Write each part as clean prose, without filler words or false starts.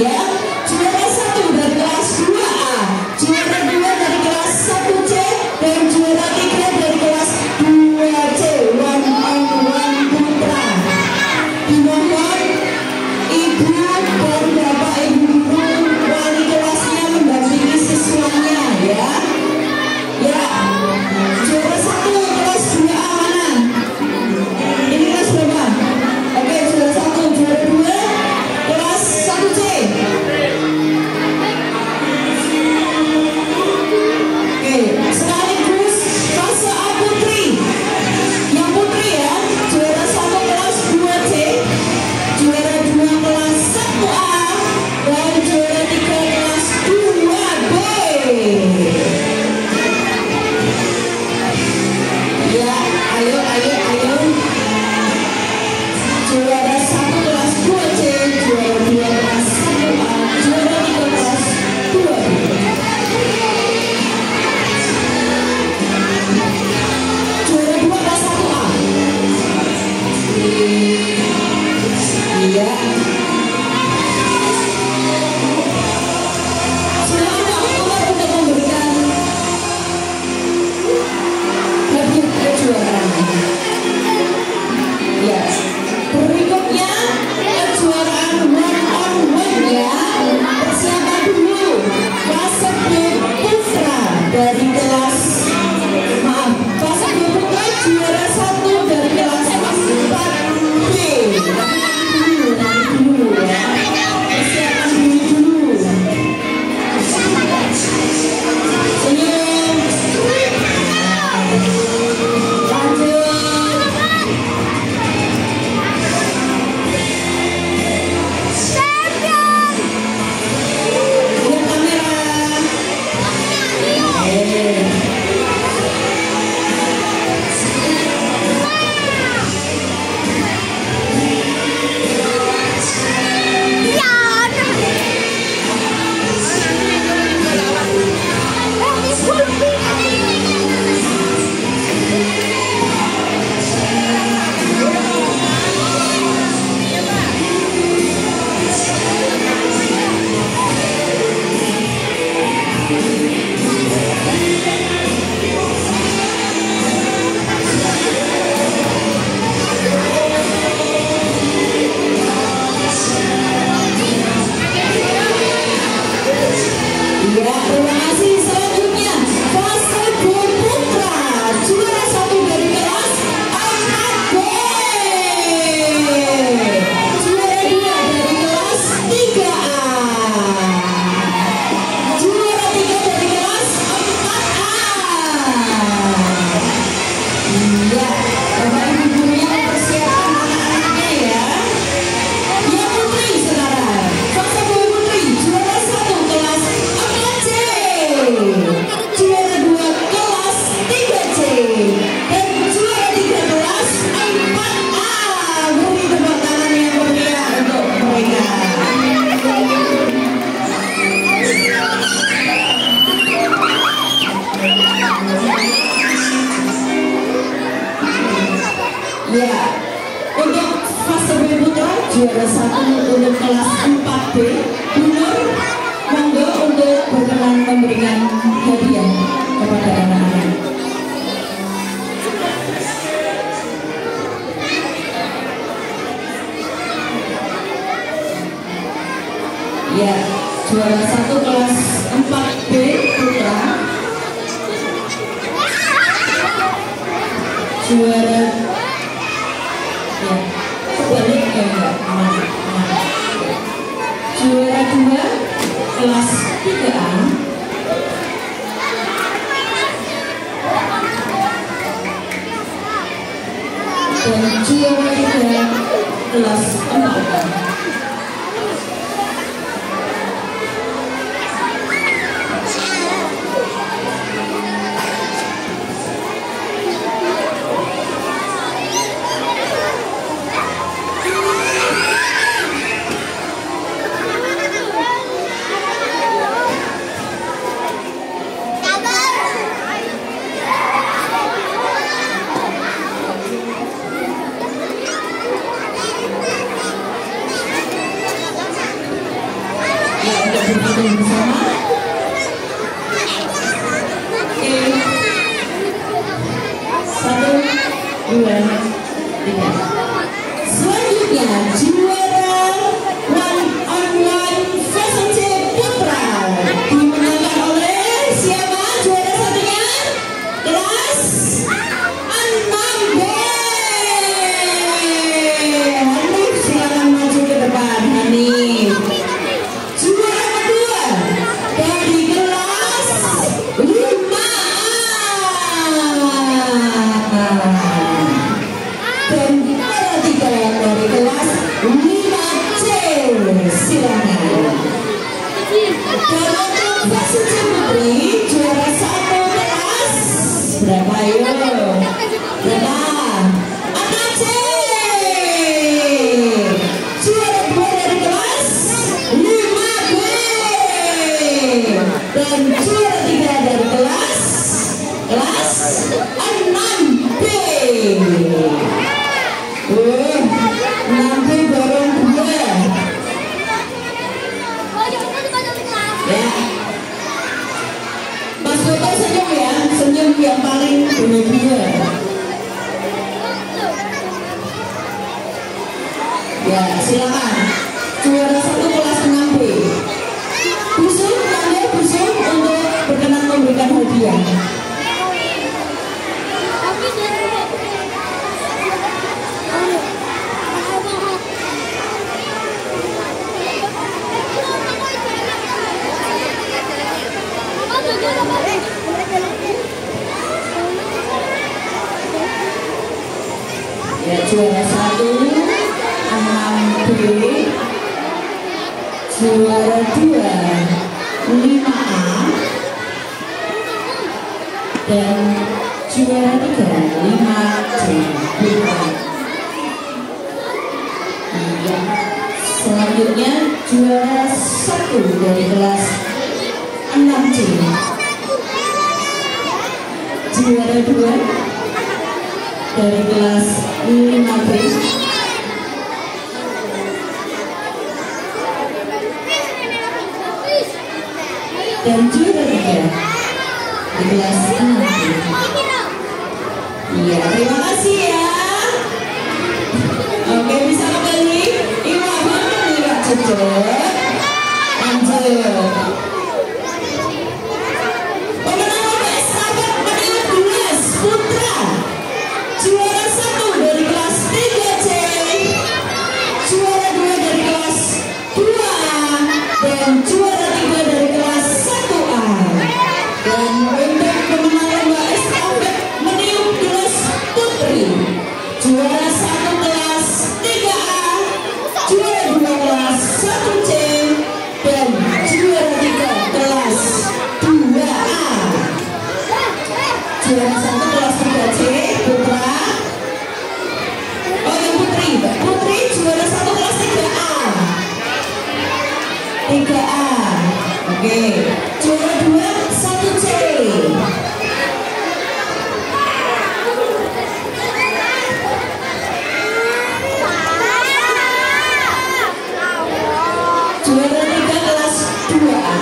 ya. Juara 1 dari kelas 2A, juara 2 dari kelas 1C, dan juara 3 dari kelas 2C. One on one putra. Dimohon ibu dan bapak ibu guru wali kelasnya mendampingi siswanya ya. Ya, juara 1 kelas 2A mana? Ini kelas berapa? Oke, juara 1, juara 2 kelas 1C. Oke, sekaligus fase A putri. Yang putri ya, juara 1 kelas 2C, juara 2 kelas 1A, dan juara 3 kelas 2B. Ya, ayo. Juara 1 kelas 2C, juara 2 kelas 1A, juara 3 kelas 2B. Juara 2 kelas 1A. Iya. Silakan keluar untuk memberikan hadiah kejuaraan. Ya. Berikutnya kejuaraan one on one ya. Persiapan dulu. Fase B putra dari kelas fase B putra juara 1 dari kelas 4B. Nanti dulu ya. Persiapan dulu. Senyum. Lanjut. Lihat kamera. Ya, terima kasih. Selanjutnya fase B putra juara 1 dari kelas 4B, juara 2 dari kelas 3A, juara 3 dari kelas 4A. Ya, bapak ibu gurunya mempersiapkan anak-anaknya ya. Yang putri sekarang fase B putri juara 1 kelas 4C, juara 2 kelas 3C, dan juara 3 kelas 4A. Beri tepuk tangan yang meriah untuk mereka. Ya, untuk fase B putra juara 1 untuk kelas 4B, Bunur monggo untuk berkenan memberikan hadiah kepada anak-anak. Ya, juara 1 kelas 4B putra, juara ya sebalik ya enggak aman. Juara 2 kelas 3A, dan juara 3 kelas 4A. Ya, untuk berfoto bersama. Oke. 1, 2, 3. Selanjutnya juara one on one VSC Putra dimenangkan oleh siapa juara satunya? Kelas 6B. Hanif silakan maju ke depan. Hanif. Juara kedua dari kelas 5A. Dan juara tiga dari kelas 5C. Silakan. Dan untuk VSC Putri juara satu kelas berapa yuk? Berapa? 6C. Juara dua dari kelas 5B. Dan juara tiga dari kelas 6B. 6B dorong 2. Ya. Mas Toto senyum ya, senyum yang paling dua-dua. Ya, silakan. Juara satu kelas 6B. Busuk, Anda busuk untuk berkenan memberikan hadiah. Ya, juara satu 6B, juara dua 5A, dan juara tiga 5C. Iya. Selanjutnya juara satu dari kelas 6C, juara dua dari kelas 5B, dan juara tiga di kelas 6B. Iya, terima kasih ya. Oke, bisa kembali. Iwa banget nih Kak Jojo. Lanjut. Pemenang lomba estafet menengah 12 Putra. Juara satu dari kelas 3C, juara dua dari kelas 2A, dan juara tiga dari kelas 1A. Dan untuk pemenang lomba estafet meniup gelas putri, juara satu kelas 3A, juara dua kelas 1C, dan juara tiga kelas 2A. Juara satu kelas 3C Putra. Oh yang Putri juara satu kelas 3A. 3A. Oke. Juara dua 1C. Juara tiga kelas 2A.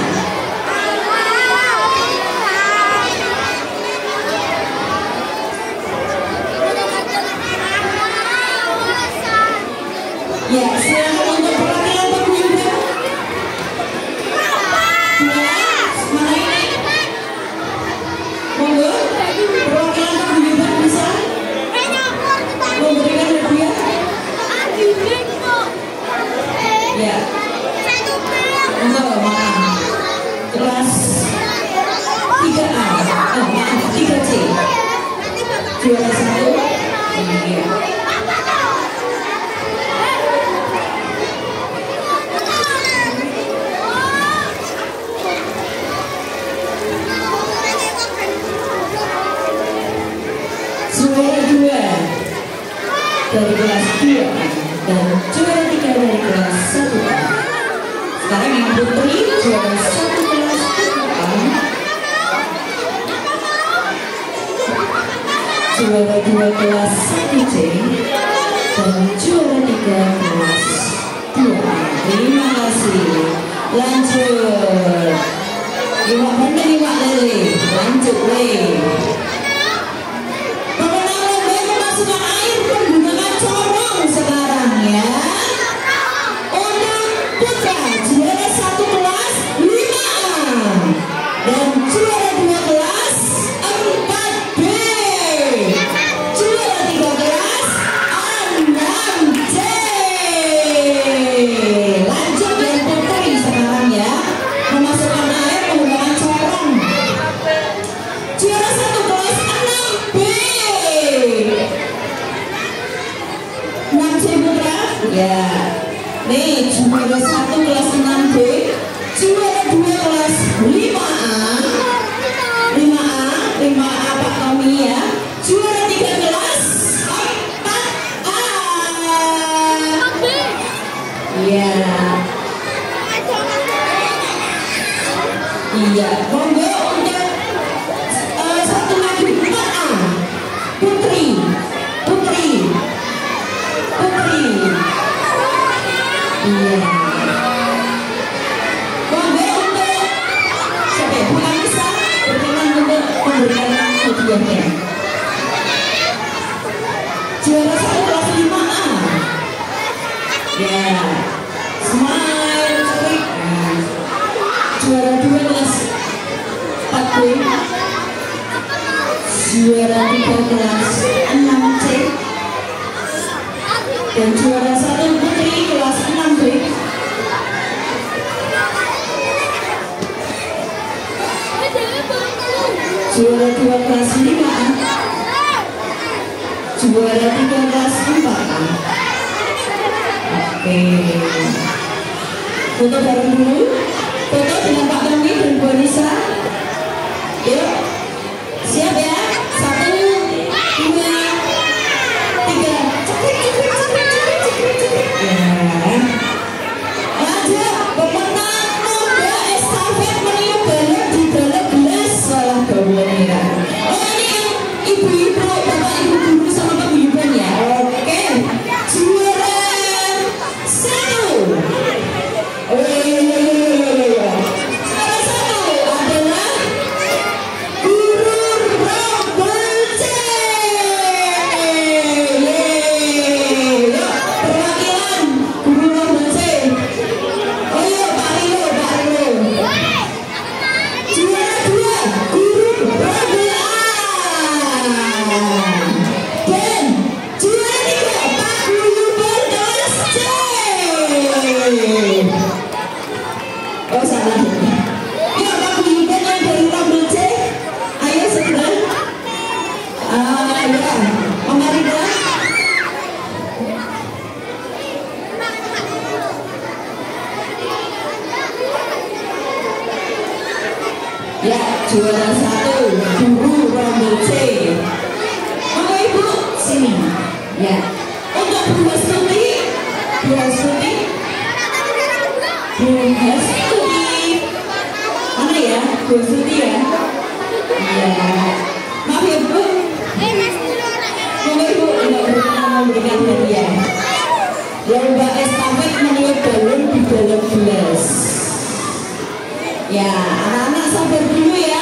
Ya, silakan untuk perwakilan paguyuban. Mana ini? Monggo, perwakilan paguyuban bisa memberikan hadiah. Ya. Monggo, mana? Kelas 3A. Oh, maaf, 3C. Juara satu. Iya. Juara dua dari kelas 2 dan juara tiga dari kelas 1A. Sekarang yang Putri juara satu kelas 1A, juara dua kelas 1C, dan juara tiga kelas 2A. Terima kasih. Lanjut. Iwak bener iwak lele. Lanjut weh. Pemenang lomba memasukkan air menggunakan corong sekarang ya. Untuk putra juara 1 kelas 5A dan juara 2 kelas 4B. Juara 3 kelas 6C. Lanjut yang putri sekarang ya. Memasukkan air menggunakan corong. Juara 1 kelas 6B. 6C putra? Ya. Nih, juara 1 kelas 6B, juara 2 kelas 5A. 5A Pak Tommy ya. Juara 3 kelas 4A. Iya. Iya, monggo untuk satu lagi 4A. Putri. Iya. Monggo untuk siapa ya? Bukan bisa berkenan untuk memberikan hadiahnya. Juara 1 kelas 5A. Ya. Smile, cerik. Juara 2 kelas 4B. Juara 3 kelas 6C. Dan juara 1 putri kelas 6B. Juara 2 kelas 5A. Juara 3 kelas 4A. Oke. Foto bareng dulu. Foto dengan Pak Tommy dan Bu Anissa. Yuk. Siap ya? 1, 2, 3. Lanjut, pemenang lomba estafet meniup balon di dalam gelas. Salah bawaan ya. Oh ini yang ibu-ibu, bapak ibu guru sama paguyuban ya. Oke, juara 1. Juara 1 adalah Guru Rombel C. Perwakilan Guru Rombel C. Oh iya, Pak Rilo. Juara 2 Guru Rombel A. Dan juara 3 Paguyuban kelas C. Oh salah. Yuk paguyuban yang dari Rombel C. Ayo segera. Ya, Om Arida. Ya, juara 1 Guru Rombel C. Monggo Ibu sini. Ya. Untuk Bu Hastuti. Mana ya? Bu Hastuti ya. Ya. Maaf ya Bu. Monggo Ibu tidak berkenan memberikan hadiah. Lomba estafet meniup balon di dalam gelas. Ya, anak-anak sabar dulu ya.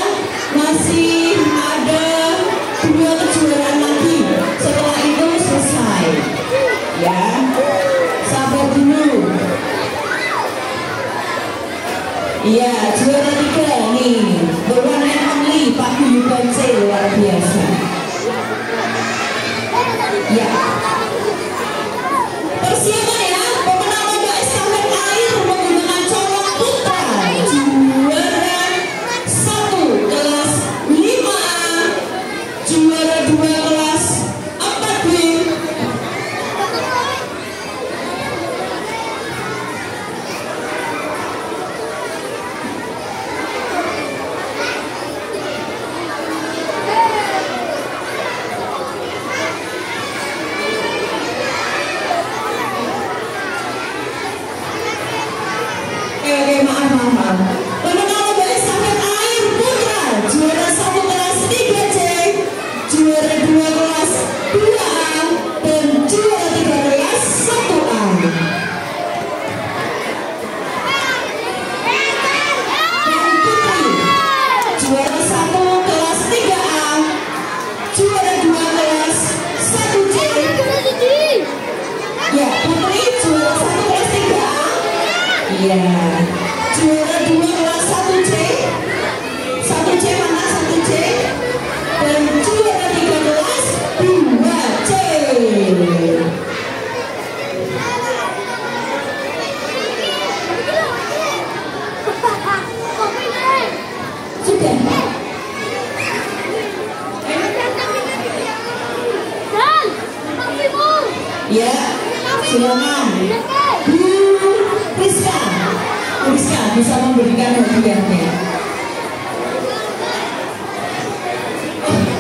Masih ada 2 kejuaraan lagi. Setelah itu selesai. Ya, sabar dulu. Iya, juara 3 nih. The one and only Paguyuban C, luar biasa. Ya. Persiapan ya, pemenang lomba estafet air menggunakan corong putra. Juara 1 kelas 5A, juara 2 kelas 4B. Maaf. Pemenang lomba estafet air putra juara 1 kelas 3C, juara 2 kelas 2A, dan juara 3 kelas 1A. Ya, juara 2 kelas 1C. 1C mana 1C? Dan juara 3 kelas 2C. Sudah. Ya, silakan. Bu Rizka. Rizka bisa memberikan hadiahnya.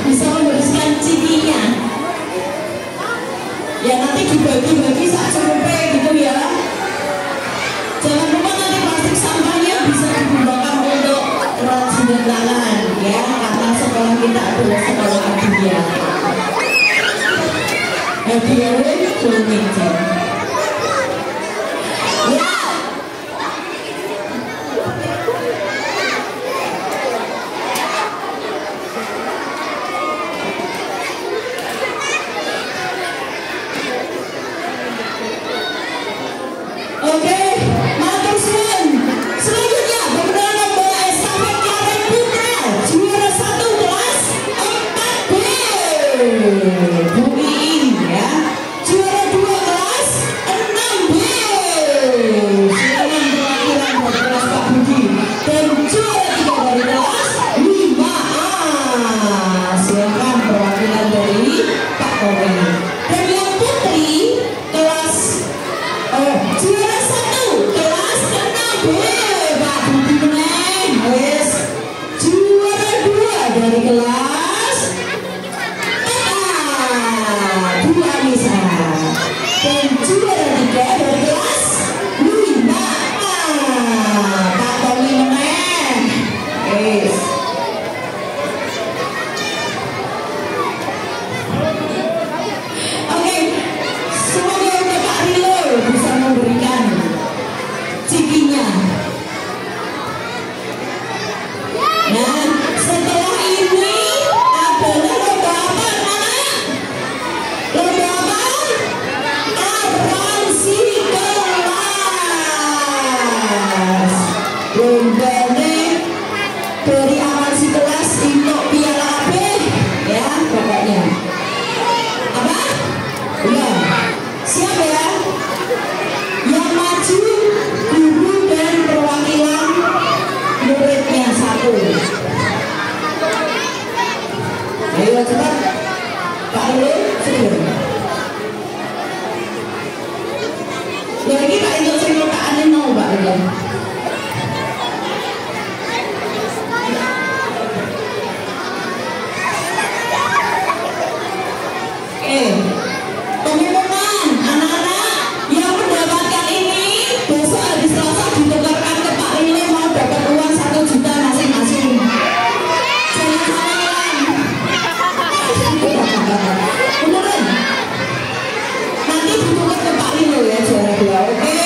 Bisa memberikan cikinya. Ya nanti dibagi-bagi saat sampai gitu ya. Jangan lupa nanti plastik sampahnya bisa digunakan untuk kerajinan tangan ya, karena sekolah kita adalah sekolah dunia. Hadiahnya meja. Ya. Oke, matur suwun. Selanjutnya pemenang lomba estafet lari putra juara 1 kelas 4B. Bu Iin ya. Juara 2 kelas 6B. Silakan perwakilan dari kelas Pak Budi. Dan juara 3 dari kelas 5A. Silakan perwakilan dari Pak Tommy. Dan yang putri kelas juara 1 kelas 6B Pak Budi menang. Wes juara 2 dari kelas Bu Anissa. Dan juara 3 dari kelas 5A Pak Tommy menang. Wes oke, semoga Pak Rilo bisa memberikan cikinya. Nah, setelah ini adalah lomba apa, anak? Lomba apa? Aransi kelas. Lomba ini dari aransi kelas untuk piala AB ya pokoknya. Apa? Ya, siap ya? Yang maju guru dan perwakilan muridnya 1. Ayo cepat Pak Rilo, sudah. Ya ini Pak Rilo saya letakkan mau Pak Rilo. Pengumuman anak-anak yang mendapatkan ini besok hari Selasa ditukarkan ke Pak Rilo, mau dapat uang 1 juta masing-masing. Jangan salah. Beneran. Nanti ditukar ke Pak Rilo ya juara 2. Oke.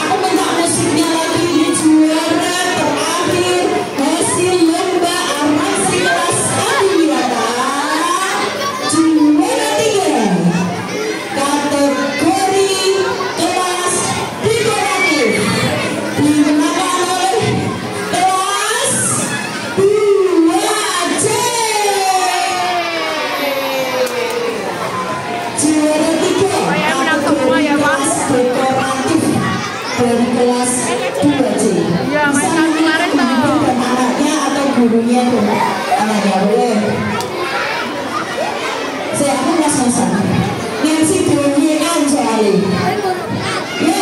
Aku minta musiknya lagi. Ini juara terakhir hasil lomba aransi kelas Adiwiyata. Juara 3 kategori kelas dekoratif dimenangkan oleh kelas 2C. Juara 3 kategori kelas dekoratif dari kelas 2C. Bisa kemarin dan anaknya atau gurunya dan anaknya boleh. Saya aku ngos-ngosan. Nancy Dewi kan soalnya. Ya,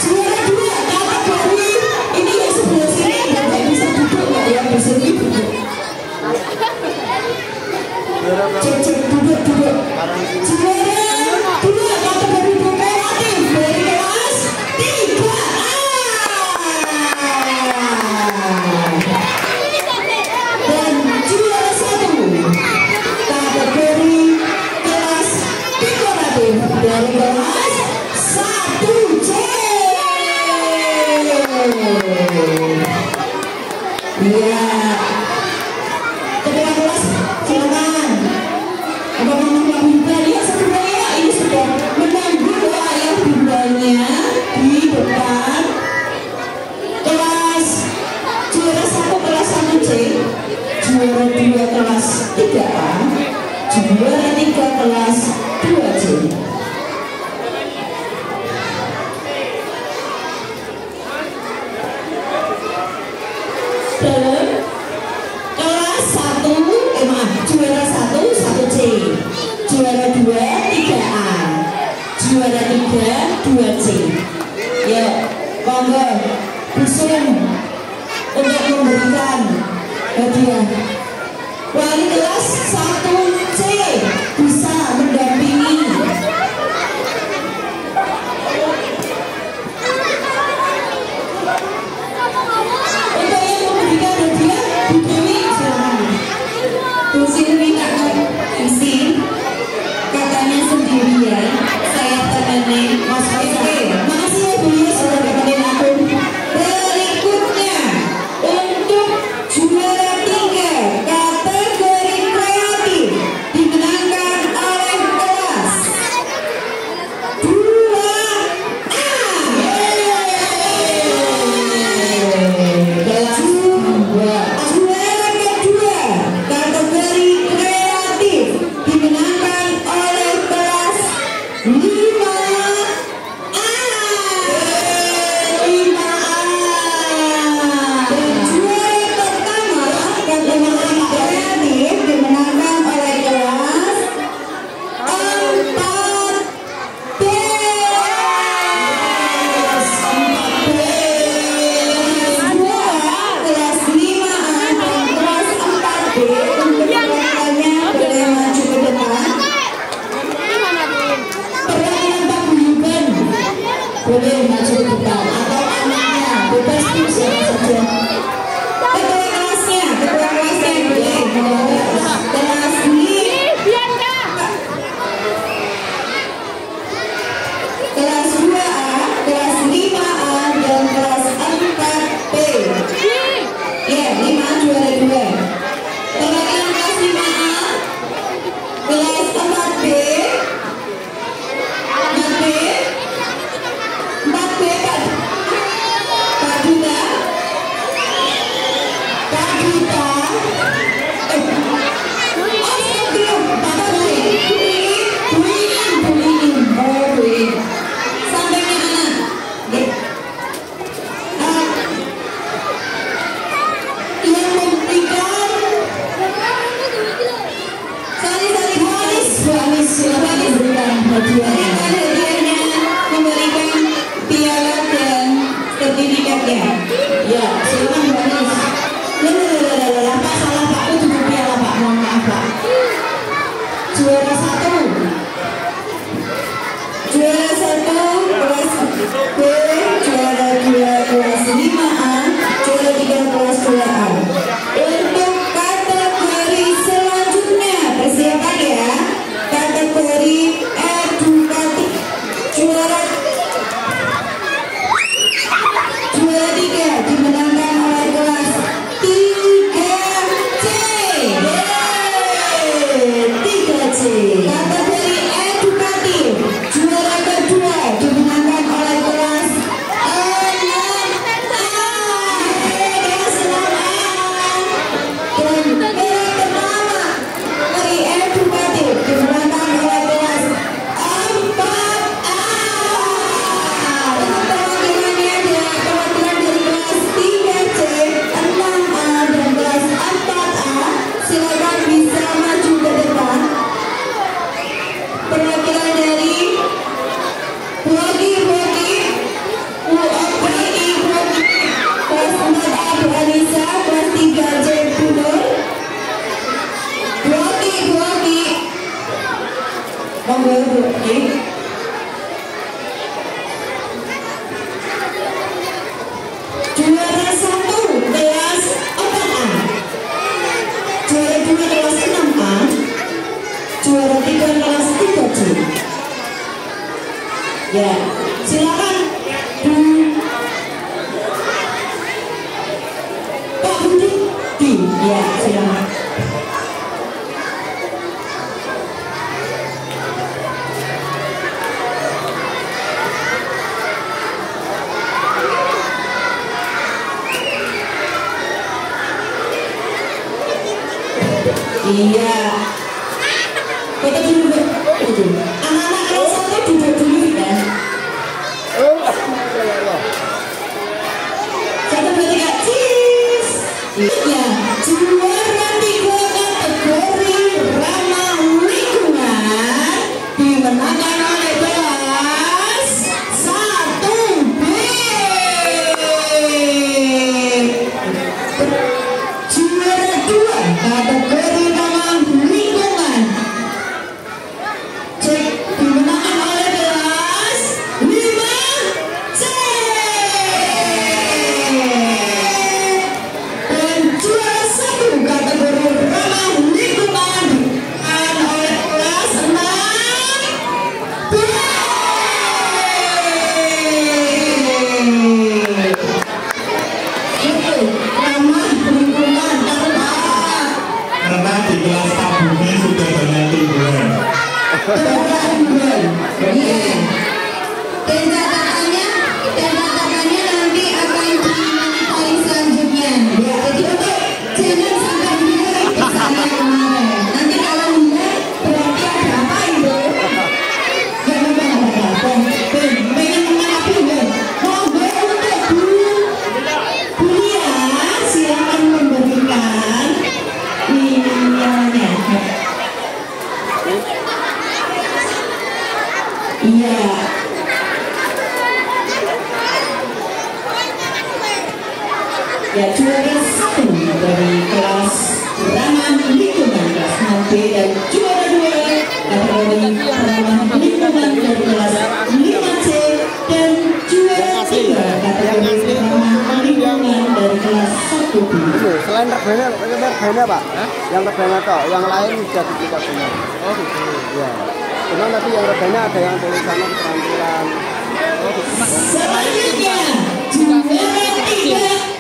juara 2 kategori ini yang sebelah sini tidak bisa duduk nggak ya, bersini duduk. Cek duduk. Juara 2 kategori dekoratif dari kelas 3A. Dan juara 1 kategori kelas dekoratif dari kelas 1C. Iya. Ketua kelas silakan. Abang-abang Pak Bunda ya sebenarnya ini sudah menunggu doa yang bundanya di depan 2 kelas 3A, juara 3 kelas 2C. Dalam kelas 1, juara 1 1C, juara 2 3A, juara 3 2C. Ya, monggo busung untuk memberikan hadiah. Wali kelas 1C bisa mendampingi untuk yang memberikan hadiah. Bu Dewi, silakan. Bu Silvi isi katanya sendirian, saya temenin Mas Oke, makasih ya Bu ya sudah nemenin aku. berikutnya untuk juara 3 kategori kreatif dimenangkan oleh kelas 2A. Kelas 2. Juara kedua kategori kreatif dimenangkan oleh kelas 5A. Dan juara pertama kategori kreatif dimenangkan oleh kelas 4B. Kelas 5A dan kelas 4B untuk pesertanya boleh maju ke depan. Perwakilan Pak Guyuban boleh maju ke depan atau anaknya, bebas tuh siapa saja. Ketua kelasnya boleh. Kelas ini kelas 2A, kelas 5A dan kelas 4B. Ya, 5 juara 2. Perwakilan kelas 5A, kelas 4B, 4B Pak Duta. Memberikan piala dan sertifikatnya. Ya, silakan Bu Anis. Pak salah Pak, itu juga piala Pak, mohon maaf Pak. Juara 1 kelas B, juara 2 kelas 5A, juara 3 kelas 2A. Untuk kategori selanjutnya, persiapan ya. Kategori edukatif, juara 3 dimenangkan oleh kelas 3C. 3C. Kategori edukatif, juara kedua dimenangkan oleh kelas 6A. Kelas 6A. Dan juara pertama dari edukatif dimenangkan oleh kelas 4A. Untuk perwakilannya adalah perwakilan dari kelas 3C, 6A dan kelas 4A. Silakan bisa maju ke depan. Perwakilan dari Buagi kelas 4A Bu Anissa, kelas 3C Bu Nur. Buagi monggo Buagi. Juara 1 kelas 4A, juara 2 kelas 6A, juara 3 kelas 3C. Ya, silakan Bu Pak Budi. Ya, silakan. Iya. Foto dulu, Bu. Anak-anak kelas 1 duduk dulu ya. 1, 2, 3, cheese. Iya, juara 3 kategori ramah lingkungan dimenangkan oleh kelas 1B. Juara 2 kategori ramah lingkungan dimenangkan oleh kelas 5C. Dan juara 1 kategori ramah lingkungan dimenangkan oleh kelas 6B. Itu ramah lingkungan Karena di kelas tabungnya sudah banyak tumbuhan. Iya. Dan catatannya nanti akan dimonitoring selanjutnya. Jadi jangan sampai dilihat ke sana kemarin. Nanti kalau dilihat berarti ada apa itu? Jangan apa-apa. Pengen mengapi nggak? Monggo untuk kuliah silakan memberikan iniannya. Iya. Ya, juara 1 dari kelas ramah lingkungan kelas 6B dan juara 2 kategori ramah lingkungan dari kelas 5C dan juara 3 kategori ramah lingkungan dari kelas 1B. Selain rebana Pak, yang rebana toh, yang lain sudah kita benar. Oh gitu. Ya. Cuma nanti yang rebana ada yang tulisannya keterampilan. Selanjutnya juara 3